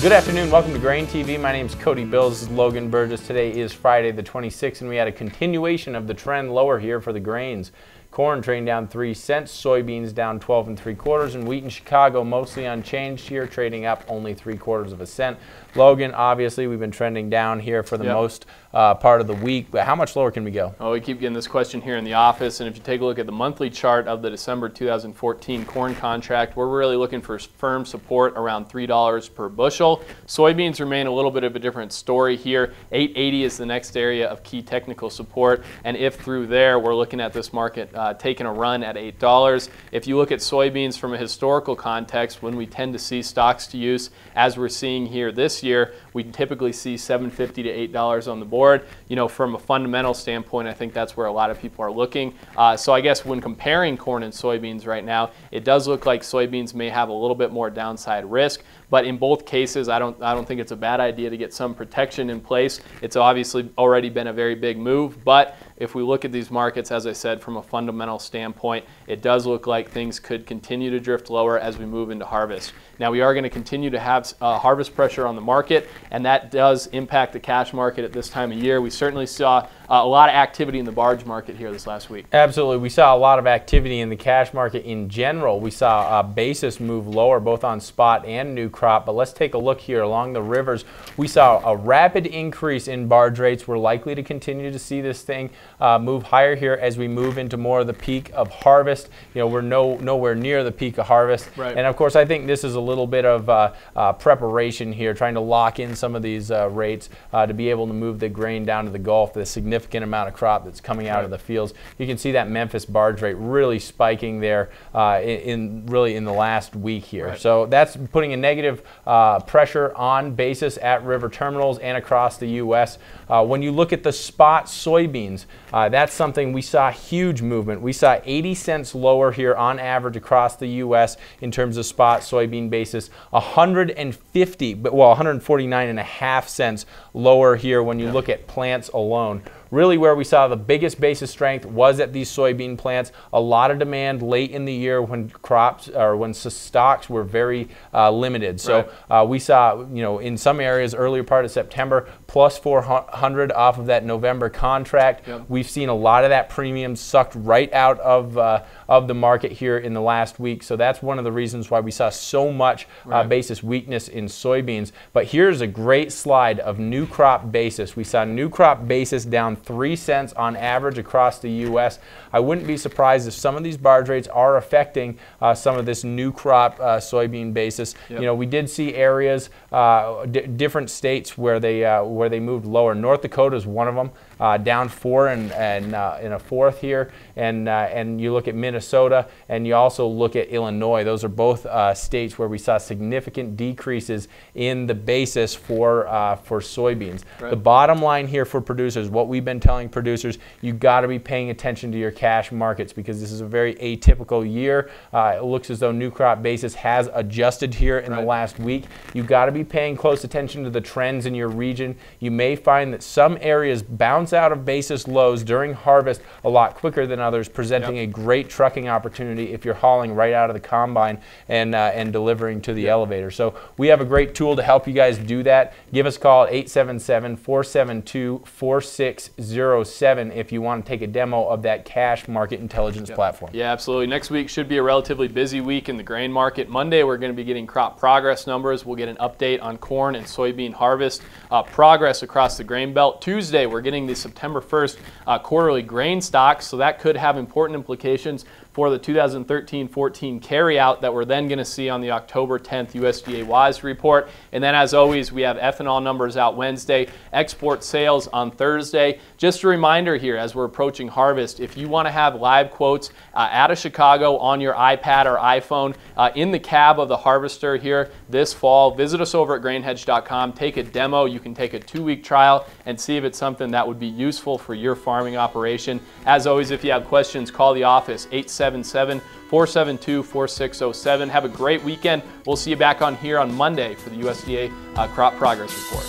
Good afternoon, welcome to GrainTV. My name is Cody Bills, this is Logan Burgess. Today is Friday the 26th and we had a continuation of the trend lower here for the grains. Corn trading down 3 cents, soybeans down 12 3/4, and wheat in Chicago mostly unchanged here, trading up only 3/4 cents. Logan, obviously we've been trending down here for the most part of the week, but how much lower can we go? Oh, we keep getting this question here in the office, and if you take a look at the monthly chart of the December 2014 corn contract, we're really looking for firm support around $3 per bushel. Soybeans remain a little bit of a different story here. 880 is the next area of key technical support, and if through there we're looking at this market taking a run at $8. If you look at soybeans from a historical context, when we tend to see stocks to use, as we're seeing here this year, we typically see $7.50 to $8 on the board. You know, from a fundamental standpoint, I think that's where a lot of people are looking. So I guess when comparing corn and soybeans right now, it does look like soybeans may have a little bit more downside risk. But in both cases, I don't think it's a bad idea to get some protection in place. It's obviously already been a very big move, but if we look at these markets, as I said, from a fundamental standpoint, it does look like things could continue to drift lower as we move into harvest. Now, we are going to continue to have harvest pressure on the market, and that does impact the cash market at this time of year. We certainly saw a lot of activity in the barge market here this last week. Absolutely. We saw a lot of activity in the cash market in general. We saw basis move lower both on spot and new crop, but let's take a look here along the rivers. We saw a rapid increase in barge rates. We're likely to continue to see this thing move higher here as we move into more of the peak of harvest. You know, we're nowhere near the peak of harvest. Right. And of course, I think this is a little bit of preparation here, trying to lock in some of these rates to be able to move the grain down to the Gulf, the significant amount of crop that's coming out of the fields. You can see that Memphis barge rate really spiking there in the last week here. Right. So that's putting a negative pressure on basis at river terminals and across the U.S. When you look at the spot soybeans, that's something we saw huge movement. We saw 80 cents lower here on average across the U.S. in terms of spot soybean basis, 149.5 cents lower here when you look at plants alone. Really where we saw the biggest basis strength was at these soybean plants. A lot of demand late in the year when crops or when stocks were very limited. So we saw, you know, in some areas earlier part of September, plus 400 off of that November contract. We've seen a lot of that premium sucked right out of the market here in the last week. So that's one of the reasons why we saw so much basis weakness in soybeans. But here's a great slide of new crop basis. We saw new crop basis down 3 cents on average across the U.S. I wouldn't be surprised if some of these barge rates are affecting some of this new crop soybean basis. You know, we did see areas, different states where they moved lower. North Dakota is one of them, down 4 and a fourth here, and you look at Minnesota and you also look at Illinois. Those are both states where we saw significant decreases in the basis for soybeans. The bottom line here for producers, what we've been telling producers, you got to be paying attention to your cash markets because this is a very atypical year. It looks as though new crop basis has adjusted here in the last week. You got to be paying close attention to the trends in your region. You may find that some areas bounce out of basis lows during harvest a lot quicker than others, presenting a great trucking opportunity if you're hauling right out of the combine and delivering to the elevator. So we have a great tool to help you guys do that. Give us a call at 877-472-4607 if you want to take a demo of that cash market intelligence platform. Yeah, absolutely. Next week should be a relatively busy week in the grain market. Monday, we're going to be getting crop progress numbers. We'll get an update on corn and soybean harvest progress across the grain belt. Tuesday, we're getting the September 1st quarterly grain stocks, so that could have important implications for the 2013-14 carryout that we're then going to see on the October 10th USDA WASDE report. And then, as always, we have ethanol numbers out Wednesday, export sales on Thursday. Just a reminder here, as we're approaching harvest, if you want to have live quotes out of Chicago on your iPad or iPhone in the cab of the harvester here this fall, visit us over at grainhedge.com. Take a demo. You can take a 2-week trial and see if it's something that would be useful for your farming operation. As always, if you have questions, call the office, 877-472-4607. Have a great weekend. We'll see you back on here on Monday for the USDA Crop Progress Report.